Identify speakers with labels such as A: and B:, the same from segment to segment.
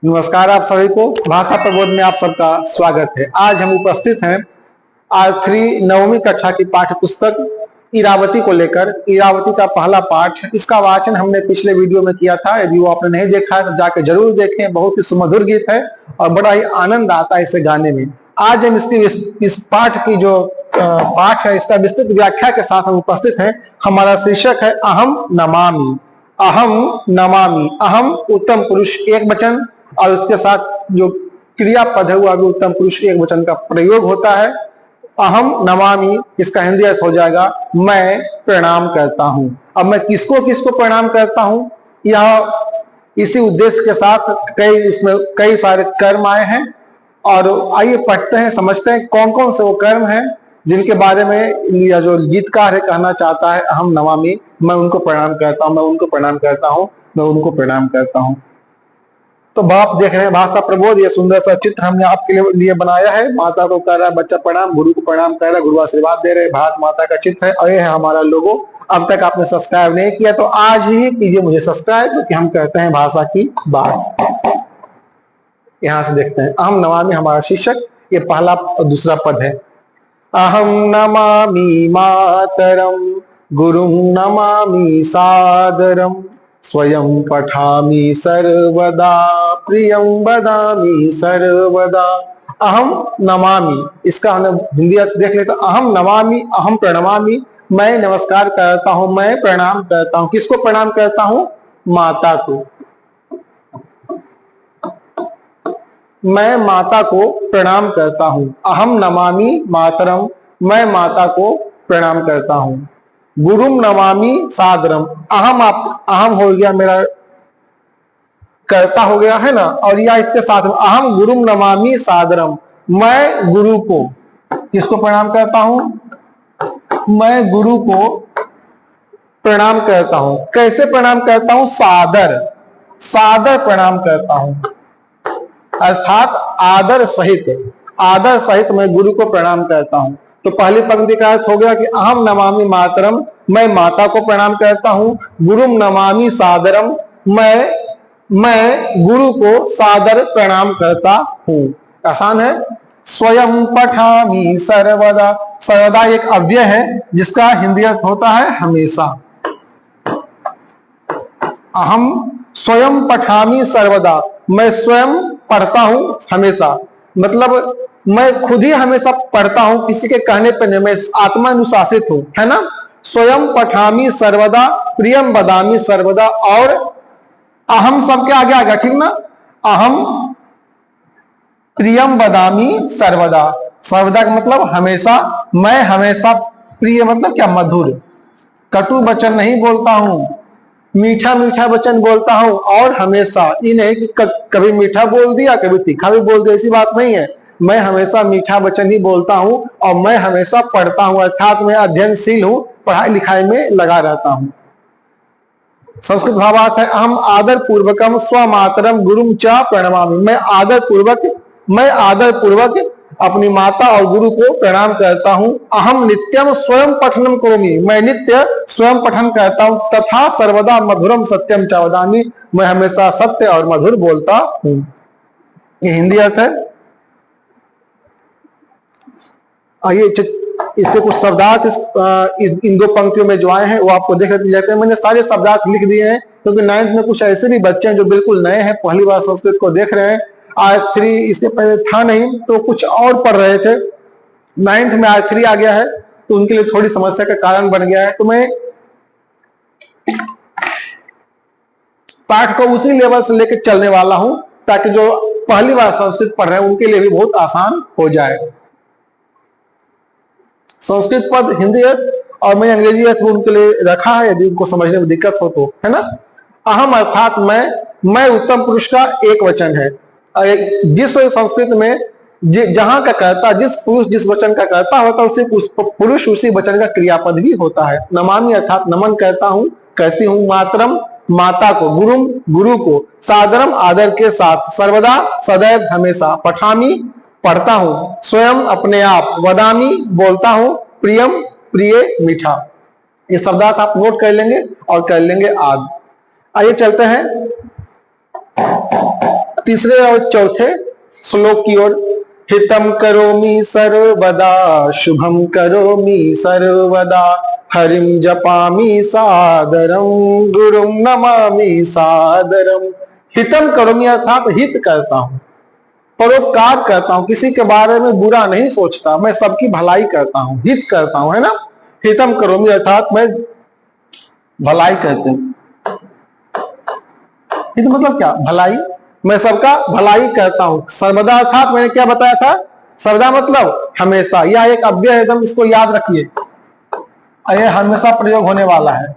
A: नमस्कार आप सभी को। भाषा प्रबोध में आप सबका स्वागत है। आज हम उपस्थित हैं R3 नववीं कक्षा की पाठ्य पुस्तक इरावती को लेकर। इरावती का पहला पाठ, इसका वाचन हमने पिछले वीडियो में किया था। यदि वो आपने नहीं देखा है तो जाके जरूर देखें। बहुत ही सुमधुर गीत है और बड़ा ही आनंद आता है इसे गाने में। आज हम इस पाठ की जो पाठ है, इसका विस्तृत व्याख्या के साथ हम उपस्थित हैं। हमारा शीर्षक है अहम नमामि। अहम नमामि। अहम उत्तम पुरुष एक वचन और उसके साथ जो क्रियापद है वह भी उत्तम पुरुष एक वचन का प्रयोग होता है। अहम नमामि, इसका हिंदी अर्थ हो जाएगा मैं प्रणाम करता हूं। अब मैं किसको किसको प्रणाम करता हूं, यह इसी उद्देश्य के साथ इसमें कई सारे कर्म आए हैं। और आइए पढ़ते हैं, समझते हैं कौन कौन से वो कर्म हैं जिनके बारे में यह जो गीतकार है कहना चाहता है। अहम नमामि, मैं उनको प्रणाम करता हूं, मैं उनको प्रणाम करता हूं, मैं उनको प्रणाम करता हूं। तो बाप देख रहे हैं भाषा प्रबोध, ये सुंदर सा चित्र हमने आपके लिए बनाया है। माता को कर रहा है बच्चा प्रणाम, गुरु को प्रणाम कर रहा है, गुरु आशीर्वाद दे रहे, भारत माता का चित्र है और ये है हमारा लोगो। अब तक आपने सब्सक्राइब नहीं किया तो आज ही कीजिए मुझे सब्सक्राइब, क्योंकि हम कहते हैं भाषा की बात। यहां से देखते हैं अहम नमामि हमारा शीर्षक, ये पहला और दूसरा पद है। अहम नमामि मातरम गुरुं नमामि सादरम स्वयं पठामि सर्वदा प्रियं वदामि सर्वदा। अहम नमामि, इसका हमने हिंदी अर्थ देख लेते। अहम नमामि, अहम प्रणमामि, मैं नमस्कार करता हूं, मैं प्रणाम करता हूं। किसको प्रणाम करता हूं? माता को। मैं माता को प्रणाम करता हूं। अहम नमामि मातरम, मैं माता को प्रणाम करता हूं। गुरुम नमामि सादरम, अहम हो गया मेरा कर्ता हो गया है ना, और यह इसके साथ में अहम गुरुम नमामि सादरम, मैं गुरु को किसको प्रणाम करता हूं? मैं गुरु को प्रणाम करता हूं। कैसे प्रणाम करता हूं? सादर, सादर प्रणाम करता हूं, अर्थात आदर सहित। आदर सहित मैं गुरु को प्रणाम करता हूं। तो पहली पंक्ति का अर्थ हो गया कि अहम नमामि मातरम, मैं माता को प्रणाम करता हूं। गुरुम नमामि सादरम, मैं गुरु को सादर प्रणाम करता हूं। आसान है। स्वयं पठामि सर्वदा, सर्वदा एक अव्यय है जिसका हिंदी अर्थ होता है हमेशा। अहम स्वयं पठामि सर्वदा, मैं स्वयं पढ़ता हूं हमेशा, मतलब मैं खुद ही हमेशा पढ़ता हूं, किसी के कहने पर नहीं, मैं आत्मा अनुशासित हूं, है ना। स्वयं पठामि सर्वदा प्रियम वदामि सर्वदा, और अहम सबके आगे आ गया, ठीक ना। अहम प्रियम वदामि सर्वदा, सर्वदा का मतलब हमेशा। मैं हमेशा, प्रिय मतलब क्या? मधुर। कटु वचन नहीं बोलता हूं, मीठा मीठा वचन बोलता हूं। और हमेशा ये नहीं कि कभी मीठा बोल दिया कभी तीखा भी बोल दिया, ऐसी बात नहीं है। मैं हमेशा मीठा वचन ही बोलता हूं और मैं हमेशा पढ़ता हूं, अर्थात मैं अध्ययनशील हूं, पढ़ाई लिखाई में लगा रहता हूं। संस्कृत भावार्थ है अहम आदर पूर्वकम स्वमातरम गुरुम च प्रणमामि, मैं आदर पूर्वक अपनी माता और गुरु को प्रणाम करता हूं। अहम नित्यम स्वयं पठनम करोमि, मैं नित्य स्वयं पठन करता हूं। तथा सर्वदा मधुरम सत्यम च वदामि, मैं हमेशा सत्य और मधुर बोलता हूं। ये हिंदी अर्थ है। आइए इसके कुछ शब्दार्थ इन दो पंक्तियों में जो आए हैं वो आपको देख लेते हैं। मैंने सारे शब्दार्थ लिख दिए हैं, क्योंकि 9th में कुछ ऐसे भी बच्चे हैं जो बिल्कुल नए हैं, पहली बार संस्कृत को देख रहे हैं। R3 इसके पहले था नहीं, तो कुछ और पढ़ रहे थे। 9th में R3 आ गया है, तो उनके लिए थोड़ी समस्या का कारण बन गया है। तो मैं पाठ को उसी लेवल से लेकर चलने वाला हूं, ताकि जो पहली बार संस्कृत पढ़ रहे हैं उनके लिए भी बहुत आसान हो जाए। संस्कृत पद हिंदी अर्थ और मैं अंग्रेजी अर्थ उनके लिए रखा है, यदि उनको समझने में दिक्कत हो तो, है ना। अहम अर्थात मैं उत्तम पुरुष का एक वचन है। जिस संस्कृत में जहां का कर्ता, जिस पुरुष जिस वचन का कर्ता होता है, उसी पुरुष उसी वचन का क्रियापद भी होता है। नमामि अर्थात नमन करता हूं, करती हूं। मातरम माता को, गुरुम गुरु को, सादरम आदर के साथ, सर्वदा सदैव हमेशा, पठामि पढ़ता हूं, स्वयं अपने आप, वदामि बोलता हूं, प्रियम प्रिय मीठा। ये शब्दार्थ आप नोट कर लेंगे और कर लेंगे आद। आइए चलते हैं तीसरे और चौथे श्लोक की ओर। हितम करोमि सर्वदा शुभम करोमि सर्वदा हरिम जपामि सादरम गुरुम नमामि सादरम। हितम करोमि अर्थात हित करता हूं, परोपकार करता हूं, किसी के बारे में बुरा नहीं सोचता, मैं सबकी भलाई करता हूं, हित करता हूं, है ना। हितम करोमि अर्थात मैं भलाई करते हूं। हित मतलब क्या? भलाई, मैं सबका भलाई करता हूं। सर्वदा अर्थात मैंने क्या बताया था? सर्वदा मतलब हमेशा, यह एक अव्यय है, एकदम इसको याद रखिए, यह हमेशा प्रयोग होने वाला है।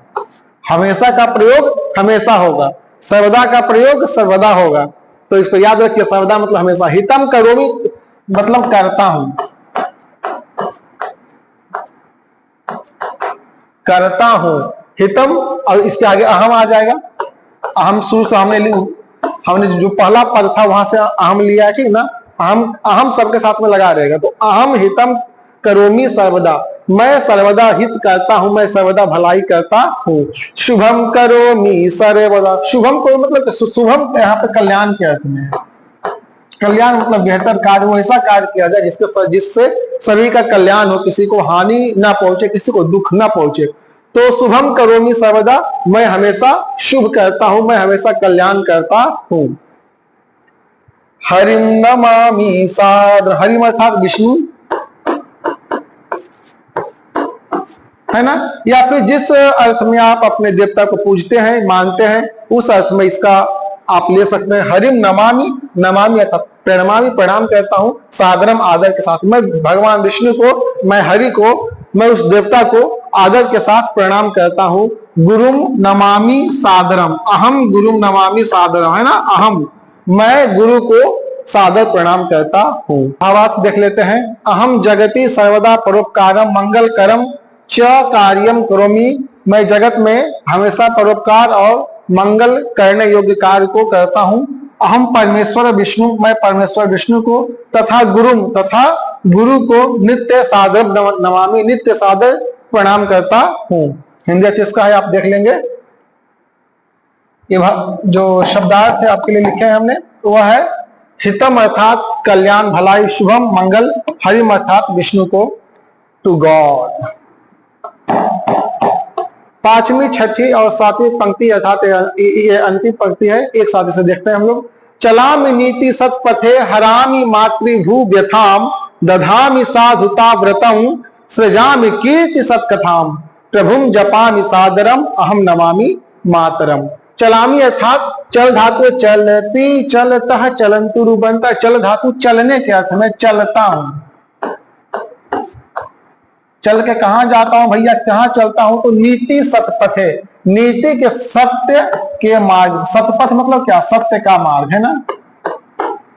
A: हमेशा का प्रयोग हमेशा होगा, सर्वदा का प्रयोग सर्वदा होगा, तो इसको याद रखिए। सर्वदा मतलब हमेशा। हितम करोमि मतलब करता हूं, करता हूं, हितम, और इसके आगे अहम आ जाएगा। अहम शुरू से हमने जो पहला पद था वहां से अहम लिया है, ठीक ना। अहम अहम सबके साथ में लगा रहेगा, तो अहम हितम करोमि सर्वदा, मैं सर्वदा हित करता हूं, मैं सर्वदा भलाई करता हूं। शुभम करोमि सर्वदा, शुभम को मतलब शुभम यहाँ पे कल्याण के अर्थ में है। कल्याण मतलब बेहतर कार्य, वो ऐसा कार्य किया जाए जिससे सभी का कल्याण हो, किसी को हानि ना पहुंचे, किसी को दुख ना पहुंचे। तो शुभम करोमि सर्वदा, मैं हमेशा शुभ करता हूं, मैं हमेशा कल्याण करता हूं। हरिम नमामि सादर, हरिम अर्थात विष्णु, है ना। या फिर जिस अर्थ में आप अपने देवता को पूजते हैं, मानते हैं, उस अर्थ में इसका आप ले सकते हैं। हरिम नमामि, नमामि अर्थात प्रणमामि, प्रणाम करता हूं, सादरम आदर के साथ। मैं भगवान विष्णु को, मैं हरि को, मैं उस देवता को आदर के साथ प्रणाम करता हूं। गुरुम नमामि सादरम, अहम गुरुम नमामि सादरम, है ना। अहम, मैं गुरु को सादर प्रणाम करता हूं। भावार्थ देख लेते हैं। अहम जगति सर्वदा परोपकारम मंगल करम च कार्यम करोमि, मैं जगत में हमेशा परोपकार और मंगल करने योग्य कार्य को करता हूं। अहम परमेश्वर विष्णु, मैं परमेश्वर विष्णु को, तथा गुरुम, तथा गुरु को नित्य सादर नमामि, नित्य सादर प्रणाम करता हूं। हिंदी इसका है, आप देख लेंगे। ये जो शब्दार्थ है आपके लिए लिखे हैं हमने, तो वह है हितम अर्थात कल्याण भलाई शुभम मंगल, हरिम अर्थात विष्णु को, टू गॉड। पांचवी, छठी और सातवीं पंक्ति अर्थात ये अंतिम पंक्ति है, एक साथ इसे देखते हैं हम लोग। चलामि नीति सत्पथे हरामि मातृभू व्यथाम दधामि साधुता व्रतम सृजामि कीर्ति सत्कथाम प्रभुम जपामि सादरम अहम नमामि मातरम। चलामी अर्थात चल धातु, चलती चलता चलंतु रूपंता, चल धातु चलने के अर्थ में, चलता हूं, चल के कहां जाता हूं भैया, कहां चलता हूं, तो नीति सतपथे, नीति के सत्य के मार्ग, सतपथ मतलब क्या, सत्य का मार्ग, है ना।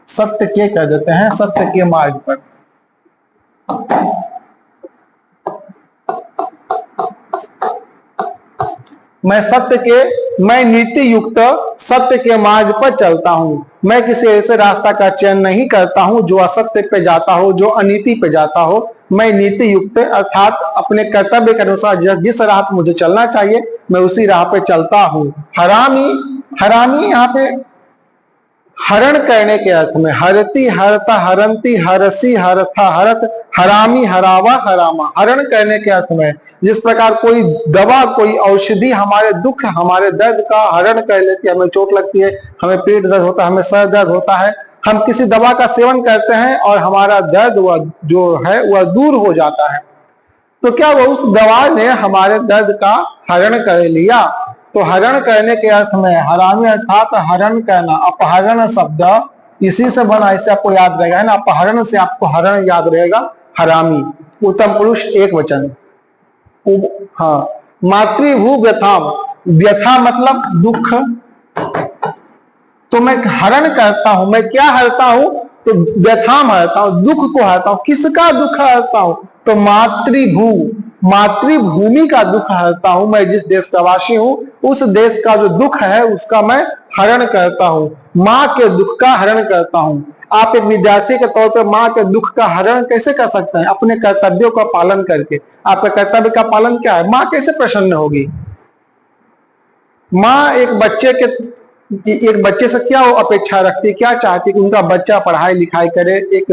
A: सत्य के कह देते हैं, सत्य के मार्ग पर। मैं सत्य के, मैं नीति युक्त सत्य के मार्ग पर चलता हूं। मैं किसी ऐसे रास्ता का चयन नहीं करता हूं जो असत्य पे जाता हो, जो अनीति पे जाता हो। मैं नीति युक्त अर्थात अपने कर्तव्य के अनुसार जिस राह पे मुझे चलना चाहिए, मैं उसी राह पे चलता हूं। हरामी, हरामी यहाँ पे हरण करने के अर्थ में, हरती हरता हरंती हरसी हरथा हरत, हरामी हरावा हरामा, हरण करने के अर्थ में। जिस प्रकार कोई दवा, कोई औषधि हमारे दुख, हमारे दर्द का हरण कर लेती है, हमें चोट लगती है, हमें पेट दर्द होता है, हमें सर दर्द होता है, हम किसी दवा का सेवन करते हैं और हमारा दर्द वह जो है वह दूर हो जाता है। तो क्या वो उस दवा ने हमारे दर्द का हरण कर लिया। तो हरण करने के अर्थ में हरामी अर्थात हरण करना, अपहरण शब्द इसी से बना, इससे आपको याद रहेगा, है ना। अपहरण से आपको हरण याद रहेगा, हरामी। उत्तम पुरुष एक वचन। हाँ, मातृभू व्यथाम, व्यथा मतलब दुख, तो मैं हरण करता हूं, मैं क्या हरता हूं, तो व्यथाम हरता हूं, दुख को हरता हूं। किसका दुख हरता हूं, तो मातृभू, मातृभूमि का दुख हरता हूं। मैं जिस देश का वासी हूं, उस देश का जो दुख है उसका मैं हरण करता हूं। माँ के दुख का हरण करता हूं। आप एक विद्यार्थी के तौर पर माँ के दुख का हरण कैसे कर सकते हैं, अपने कर्तव्यों का पालन करके। आपके कर्तव्य का पालन क्या है, माँ कैसे प्रसन्न होगी। माँ एक बच्चे के एक बच्चे से क्या वो अपेक्षा रखती है, क्या चाहती है कि उनका बच्चा पढ़ाई लिखाई करे, एक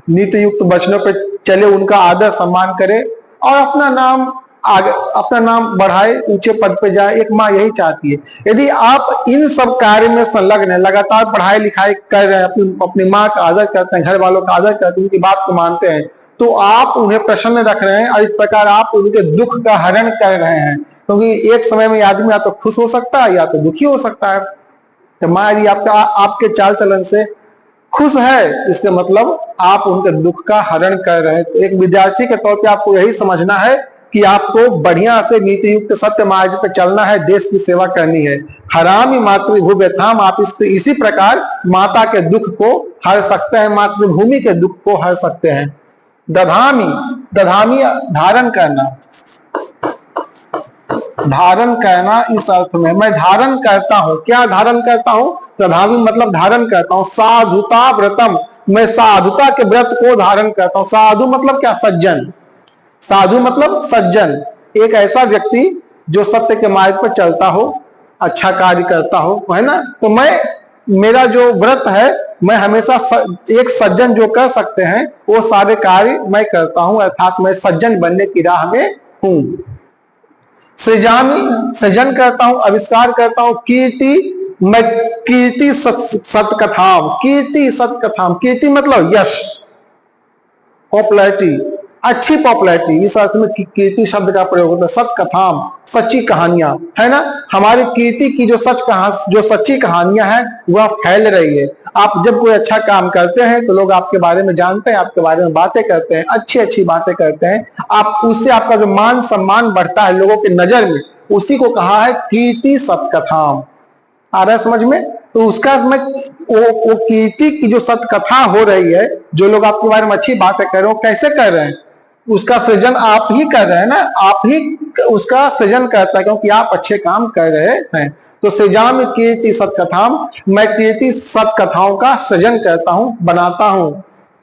A: नीति युक्त वचनों पे चले, उनका आदर सम्मान करे और अपना नाम आगे, अपना नाम बढ़ाए, ऊंचे पद पे जाए। एक माँ यही चाहती है। यदि आप इन सब कार्य में संलग्न है, लगातार पढ़ाई लिखाई कर रहे हैं, अपनी माँ का आदर करते हैं, घर वालों का आदर करते हैं, उनकी बात को मानते हैं, तो आप उन्हें प्रसन्न रख रहे हैं और इस प्रकार आप उनके दुख का हरण कर रहे हैं। क्योंकि एक समय में आदमी या तो खुश हो सकता है या तो दुखी हो सकता है। तो माँ यदि आपके चाल चलन से खुश है, इसका मतलब आप उनके दुख का हरण कर रहे हैं। तो एक विद्यार्थी के तौर पे आपको यही समझना है कि आपको बढ़िया से नीति युक्त सत्य मार्ग पे चलना है, देश की सेवा करनी है। हरामी मातृभूव्यथाम, आप इसी प्रकार माता के दुख को हर सकते हैं, मातृभूमि के दुख को हर सकते हैं। दधामी, दधामी धारण करना, धारण करना इस अर्थ में मैं धारण करता हूं। क्या धारण करता हूं? दधामी मतलब धारण करता हूं। साधुता व्रतम, मैं साधुता के व्रत को धारण करता हूं। साधु मतलब क्या? सज्जन। साधु मतलब सज्जन, एक ऐसा व्यक्ति जो सत्य के मार्ग पर चलता हो, अच्छा कार्य करता हो, है ना। तो मेरा जो व्रत है, मैं हमेशा एक सज्जन जो कर सकते हैं वो सारे कार्य मैं करता हूं, अर्थात मैं सज्जन बनने की राह में हूं। सृजामी, सृजन करता हूं, आविष्कार करता हूं। कीर्ति, मैं कीर्ति सत्कथाम, कीर्ति सत्कथाम, कीर्ति मतलब यश, पॉपुलैरिटी, अच्छी पॉपुलैरिटी, इस अर्थ में कीर्ति शब्द का प्रयोग होता है। सत्कथाम, सच्ची कहानियां, है ना। हमारी कीर्ति की जो सच्ची कहानियां हैं वह फैल रही है। आप जब कोई अच्छा काम करते हैं तो लोग आपके बारे में जानते हैं, आपके बारे में बातें करते हैं, अच्छी अच्छी बातें करते हैं, आप उससे आपका जो मान सम्मान बढ़ता है लोगों की नजर में, उसी को कहा है कीर्ति सत्कथाम। आ रहा है समझ में? तो उसका वो कीर्ति की जो सत्कथा हो रही है, जो लोग आपके बारे में अच्छी बातें कर रहे हो, कैसे कर रहे हैं? उसका सृजन आप ही कर रहे हैं ना, आप ही उसका सृजन करता है, क्योंकि आप अच्छे काम कर रहे हैं। तो सृजाम कीर्ति सत्कथाम, मैं कीर्ति सत्कथाओं का सृजन करता हूं, बनाता हूं।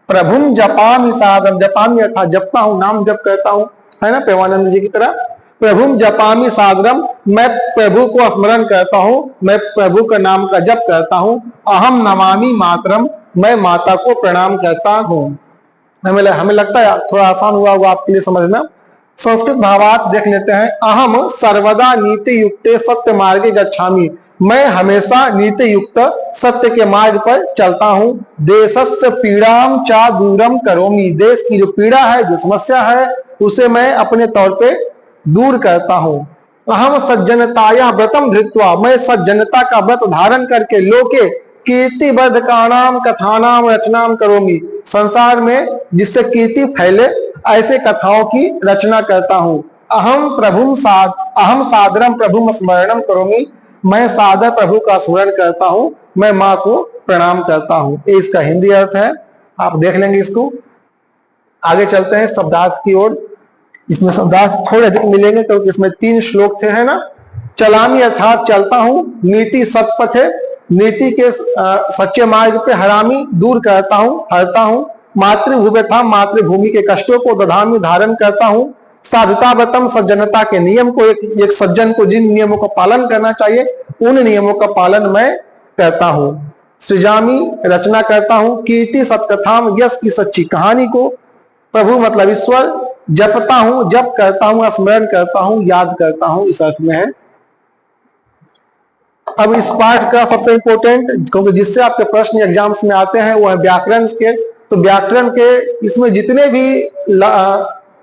A: प्रभुम जपामि सादरम, जपामि अर्थात जपता हूं, नाम जप करता हूं, है ना, प्रेमानंद जी की तरह। प्रभुम जपामि सादरम, मैं प्रभु को स्मरण करता हूं, मैं प्रभु का नाम का जप करता हूं। अहम नमामि मातरम, मैं माता को प्रणाम करता हूं। हमें लगता है थोड़ा आसान हुआ आपके लिए समझना। संस्कृत भावार्थ देख लेते हैं। अहम सर्वदा नीति युक्ते सत्य मार्गे गच्छामि, मैं हमेशा नीति युक्त सत्य के मार्ग पर चलता हूं। देशस्य पीड़ाम चा दूरम करोमि, देश की जो पीड़ा है, जो समस्या है, उसे मैं अपने तौर पे दूर करता हूं। अहम सज्जनताया व्रतम धृत्वा, मैं सज्जनता का व्रत धारण करके लोके कीर्तिबद्ध कानाम कथानाम रचनाम करोमि, संसार में जिससे कीर्ति फैले ऐसे कथाओं की रचना करता हूं। अहम सादरम प्रभु स्मरणम करोमि, मैं सादर प्रभु का स्मरण करता हूं, मैं माँ को प्रणाम करता हूं। ये इसका हिंदी अर्थ है, आप देख लेंगे इसको। आगे चलते हैं शब्दार्थ की ओर। इसमें शब्दार्थ थोड़े अधिक मिलेंगे क्योंकि इसमें 3 श्लोक थे, है ना। चलामी अर्थात चलता हूं, नीति सत्पथ है, नीति के सच्चे मार्ग पे। हरामी दूर करता हूं, हरता हूं। मातृभूव्यथा, मातृभूमि के कष्टों को। दधामी धारण करता हूं। साधुताव्रतम, सज्जनता के नियम को, एक सज्जन को जिन नियमों का पालन करना चाहिए उन नियमों का पालन मैं करता हूं। सृजामी रचना करता हूं। कीर्ति सत्कथाम, यश की सच्ची कहानी को। प्रभु मतलब ईश्वर। जपता हूं, जप करता हूं, स्मरण करता हूं, याद करता हूं, इस अर्थ में है। अब इस पाठ का सबसे इंपॉर्टेंट, क्योंकि जिससे आपके प्रश्न एग्जाम्स में आते हैं वो है व्याकरण के। तो व्याकरण के इसमें जितने भी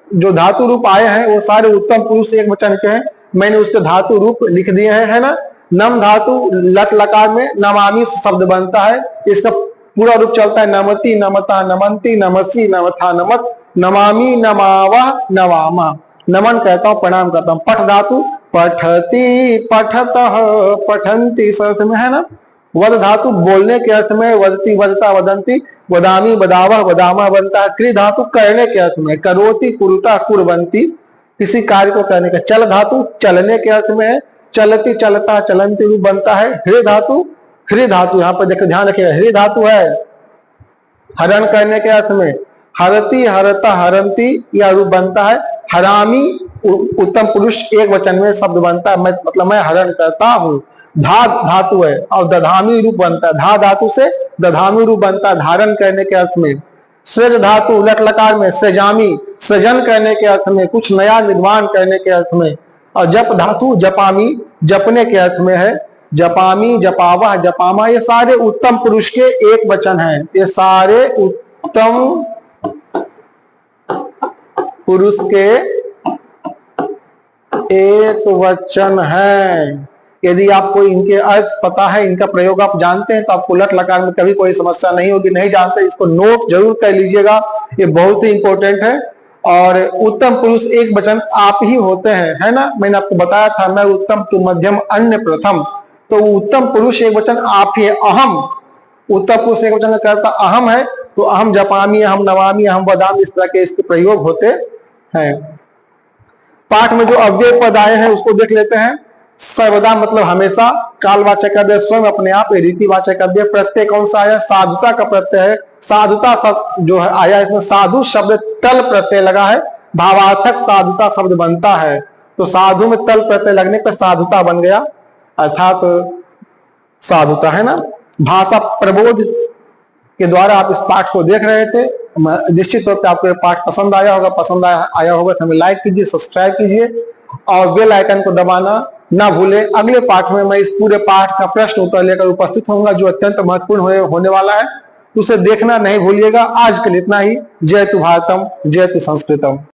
A: जो धातु रूप आए हैं वो सारे उत्तम पुरुष एक वचन के हैं। मैंने उसके धातु रूप लिख दिए हैं, है ना। नम धातु लट लकार में नमामि शब्द बनता है, इसका पूरा रूप चलता है नमति नमता नमंती नमसी नमथा नमत नमामि नमावह नवामा, नमन कहता हूं, प्रणाम करता हूं। पठ धातु पठती पठतः पठंती इस अर्थ में, है ना। वद धातु बोलने के अर्थ में, वदती वदता वदंती, वदामी वदावह वदामा बनता है। क्रि धातु करने के अर्थ में, करोति कुरुता कुर्वंती, किसी कार्य को करने का। चल धातु चलने के अर्थ में है, चलती चलता चलंती रूप बनता है। हृ धातु, हृ धातु यहाँ पर देखो ध्यान रखिएगा, हृ धातु है हरण करने के अर्थ में। हरती हरता हरंती यह रूप बनता है। हरामी उत्तम पुरुष एक वचन में शब्द बनता है, मतलब मैं हरण करता हूं। धा धातु है और दधामी रूप बनता है, धा धातु से दधामी रूप बनता है धारण करने के अर्थ में। सृज धातु लट लकार में सृजामी, सृजन करने के अर्थ में, कुछ नया निर्माण करने के अर्थ में। और जप धातु जपामी, जपने के अर्थ में है। जपामी, जपावह, जपामा, ये सारे उत्तम पुरुष के एक वचन हैं। ये सारे उत्तम पुरुष के एक वचन है। यदि आपको इनके अर्थ पता है, इनका प्रयोग आप जानते हैं, तो आपको लट लकार में कभी कोई समस्या नहीं होगी। नहीं जानते इसको नोट जरूर कर लीजिएगा, ये बहुत ही इंपॉर्टेंट है। और उत्तम पुरुष एक वचन आप ही होते हैं, है ना। मैंने आपको बताया था, मैं उत्तम तू मध्यम अन्य प्रथम, तो उत्तम पुरुष एक वचन आप ही है। अहम, उत्तम पुरुष एक वचन का अहम है, तो अहम जपामी, अहम नवामी, अहम वदामी, इस तरह के इसके प्रयोग होते हैं। पाठ में जो अव्यय पद आए हैं उसको देख लेते हैं। सर्वदा मतलब हमेशा, कालवाचक अव्यय स्वयं अपने आप, रीतिवाचक अव्यय। प्रत्यय कौन सा आया? साधुता का प्रत्यय है। साधुता शब्द जो है आया, इसमें साधु शब्द तल प्रत्यय लगा है, भावार्थक साधुता शब्द बनता है। तो साधु में तल प्रत्यय लगने पर साधुता बन गया, अर्थात साधुता, है ना। भाषा प्रबोध के द्वारा आप इस पाठ को देख रहे थे। निश्चित तौर पे आपको ये पाठ पसंद आया होगा। पसंद आया होगा तो हमें लाइक कीजिए, सब्सक्राइब कीजिए और बेल आइकन को दबाना ना भूलें। अगले पाठ में मैं इस पूरे पाठ का प्रश्न उत्तर लेकर उपस्थित होऊंगा, जो अत्यंत महत्वपूर्ण होने वाला है। उसे देखना नहीं भूलिएगा। आज के लिए इतना ही। जय तु भारतम, जय तु संस्कृतम।